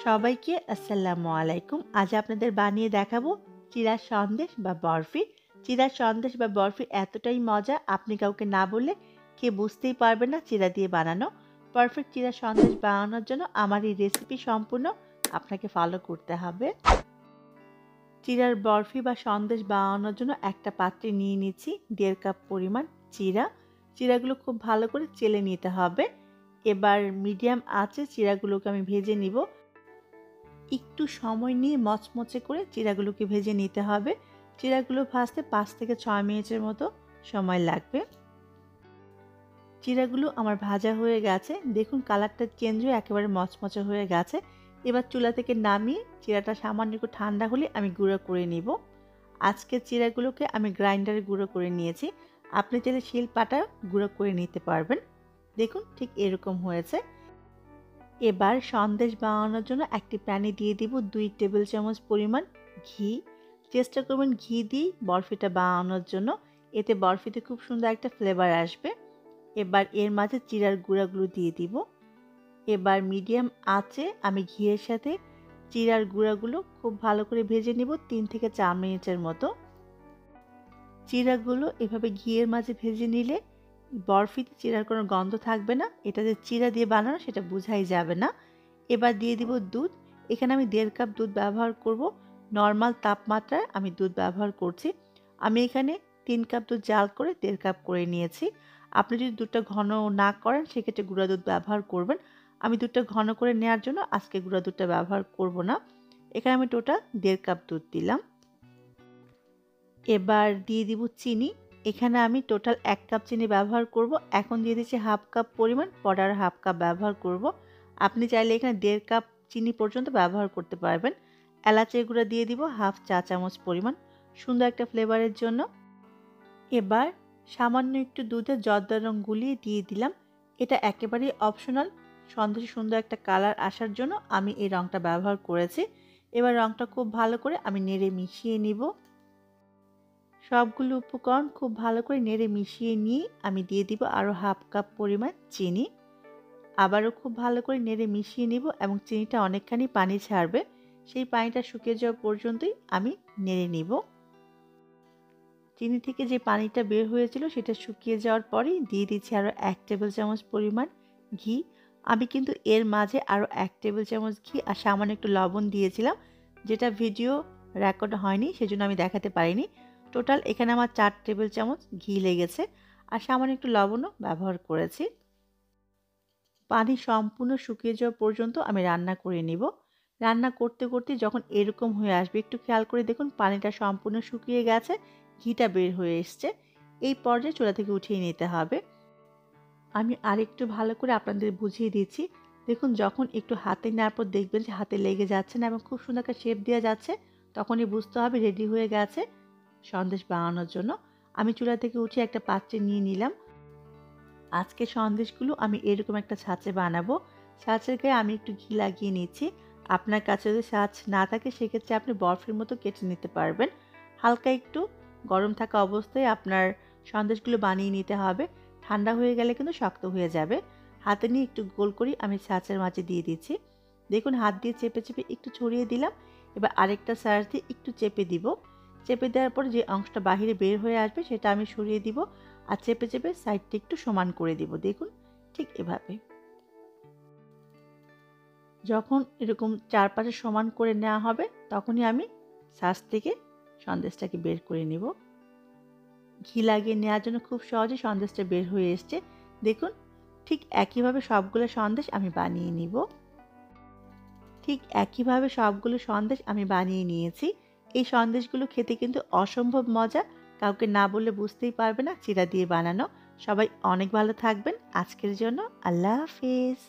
সবাইকে আসসালামু আলাইকুম। আজ আপনাদের বানিয়ে দেখাবো চিড়ার সন্দেশ বা বরফি। চিড়ার সন্দেশ বা বরফি এতটাই মজা, আপনি কাউকে না বললে কে বুঝতেই পারবে না চিড়া দিয়ে বানানো। পারফেক্ট চিড়ার সন্দেশ বানানোর জন্য আমার এই রেসিপি সম্পূর্ণ আপনাকে ফলো করতে হবে। চিড়ার বরফি বা সন্দেশ বানানোর জন্য একটা পাত্রে নিয়ে নিচ্ছি 1.5 কাপ পরিমাণ চিড়া। চিড়াগুলো খুব ভালো করে চেলে নিতে হবে। এবার মিডিয়াম আঁচে চিড়াগুলোকে আমি ভেজে নিব। একটু সময় নিয়ে মচমচে করে চিড়াগুলোকে ভেজে নিতে হবে। চিড়াগুলো ভাজতে 5 থেকে 6 মিনিটের মতো সময় লাগবে। চিড়াগুলো আমার ভাজা হয়ে গেছে, দেখুন কালারটা চেঞ্জ হয়ে একেবারে মচমচে হয়ে গেছে। এবার চুলা থেকে নামিয়ে চিড়াটা সামান্য একটু ঠান্ডা হলে আমি গুঁড়ো করে নিব। আজকে চিড়াগুলোকে আমি গ্রাইন্ডারে গুঁড়ো করে নিয়েছি, আপনি চাইলে শিলপাটা গুঁড়ো করে নিতে পারবেন। দেখুন ঠিক এরকম হয়েছে। এবার সন্দেশ বানানোর জন্য একটি প্যানে দিয়ে দিব 2 টেবিল চামচ পরিমাণ ঘি। চেষ্টা করবেন ঘি দিয়ে বরফিটা বানানোর জন্য, এতে বরফিতে খুব সুন্দর একটা ফ্লেভার আসবে। এবার এর মাঝে চিড়ার গুঁড়াগুলো দিয়ে দিব। এবার মিডিয়াম আঁচে আমি ঘিয়ের সাথে চিড়ার গুঁড়াগুলো খুব ভালো করে ভেজে নেব 3 থেকে 4 মিনিটের মতো। চিড়াগুলো এভাবে ঘিয়ের মাঝে ভেজে নিলে বরফিতে চিড়ার কোনো গন্ধ থাকবে না, এটা যে চিড়া দিয়ে বানানো সেটা বোঝাই যাবে না। এবার দিয়ে দিব দুধ। এখানে আমি 1.5 কাপ দুধ ব্যবহার করব। নর্মাল তাপমাত্রায় আমি দুধ ব্যবহার করছি। আমি এখানে 3 কাপ দুধ জাল করে 1.5 কাপ করে নিয়েছি। আপনি যদি দুধটা ঘন না করেন সেক্ষেত্রে গুঁড়া দুধ ব্যবহার করবেন। আমি দুধটা ঘন করে নেওয়ার জন্য আজকে গুঁড়া দুধটা ব্যবহার করব না। এখানে আমি টোটাল 1.5 কাপ দুধ দিলাম। এবার দিয়ে দিব চিনি। এখানে আমি টোটাল 1 কাপ চিনি ব্যবহার করব। এখন দিয়ে দিচ্ছি 1/2 কাপ পরিমাণ, পরে আর 1/2 কাপ ব্যবহার করব। আপনি চাইলে এখানে 1.5 কাপ চিনি পর্যন্ত ব্যবহার করতে পারবেন। এলাচের গুঁড়া দিয়ে দিব 1/2 চা চামচ পরিমাণ, সুন্দর একটা ফ্লেভারের জন্য। এবার সামান্য একটু দুধে জর্দার রং গুলিয়ে দিয়ে দিলাম। এটা একেবারেই অপশনাল, সন্দেশে সুন্দর একটা কালার আসার জন্য আমি এই রংটা ব্যবহার করেছি। এবার রংটা খুব ভালো করে আমি নেড়ে মিশিয়ে নিব। সবগুলো উপকরণ খুব ভালো করে নেড়ে মিশিয়ে নিয়ে আমি দিয়ে দিব আরও 1/2 কাপ পরিমাণ চিনি। আবারও খুব ভালো করে নেড়ে মিশিয়ে নিব এবং চিনিটা অনেকখানি পানি ছাড়বে, সেই পানিটা শুকিয়ে যাওয়া পর্যন্তই আমি নেড়ে নিব। চিনি থেকে যে পানিটা বের হয়েছিল সেটা শুকিয়ে যাওয়ার পরেই দিয়ে দিচ্ছি আরও 1 টেবিল চামচ পরিমাণ ঘি। আমি কিন্তু এর মাঝে আরও 1 টেবিল চামচ ঘি আর সামান্য একটু লবণ দিয়েছিলাম, যেটা ভিডিও রেকর্ড হয়নি সেজন্য আমি দেখাতে পারিনি। টোটাল এখানে আমার 4 টেবিল চামচ ঘি লেগেছে আর সামান্য একটু লবণও ব্যবহার করেছি। পানি সম্পূর্ণ শুকিয়ে যাওয়া পর্যন্ত আমি রান্না করে নিব। রান্না করতে করতে যখন এরকম হয়ে আসবে একটু খেয়াল করে দেখুন পানিটা সম্পূর্ণ শুকিয়ে গেছে, ঘিটা বের হয়ে এসছে। এই পর্যায়ে চুলা থেকে উঠিয়ে নিতে হবে। আমি আরেকটু ভালো করে আপনাদের বুঝিয়ে দিচ্ছি। দেখুন যখন একটু হাতে নেওয়ার পর দেখবেন যে হাতে লেগে যাচ্ছে না এবং খুব সুন্দর একটা শেপ দেওয়া যাচ্ছে, তখনই বুঝতে হবে রেডি হয়ে গেছে সন্দেশ বানানোর জন্য। আমি চুলা থেকে উঠিয়ে একটা পাত্রে নিয়ে নিলাম। আজকে সন্দেশগুলো আমি এরকম একটা ছাঁচে বানাবো। ছাঁচের গায়ে আমি একটু ঘি লাগিয়ে নিচ্ছি। আপনার কাছে যদি ছাঁচ না থাকে সেক্ষেত্রে আপনি বরফির মতো কেটে নিতে পারবেন। হালকা একটু গরম থাকা অবস্থায় আপনার সন্দেশগুলো বানিয়ে নিতে হবে, ঠান্ডা হয়ে গেলে কিন্তু শক্ত হয়ে যাবে। হাতে নিয়ে একটু গোল করে আমি ছাঁচের মাঝে দিয়ে দিচ্ছি। দেখুন হাত দিয়ে চেপে চেপে একটু ছড়িয়ে দিলাম। এবার আরেকটা ছাঁচ দিয়ে একটু চেপে দিব। চেপে দেওয়ার পর যে অংশটা বাহিরে বের হয়ে আসবে সেটা আমি সরিয়ে দিব আর চেপে চেপে সাইডটা একটু সমান করে দিব। দেখুন ঠিক এভাবে। যখন এরকম চারপাশে সমান করে নেওয়া হবে তখনই আমি ছাঁচ থেকে সন্দেশটাকে বের করে নিব। ঘি লাগিয়ে নেওয়ার জন্য খুব সহজে সন্দেশটা বের হয়ে এসছে। দেখুন ঠিক একইভাবে সবগুলো সন্দেশ আমি বানিয়ে নিব। ঠিক একইভাবে সবগুলো সন্দেশ আমি বানিয়ে নিয়েছি। এই সন্দেশগুলো খেতে কিন্তু অসম্ভব মজা, কাউকে না বললে বুঝতেই পারবে না চিড়া দিয়ে বানানো। সবাই অনেক ভালো থাকবেন। আজকের জন্য আল্লাহ হাফেজ।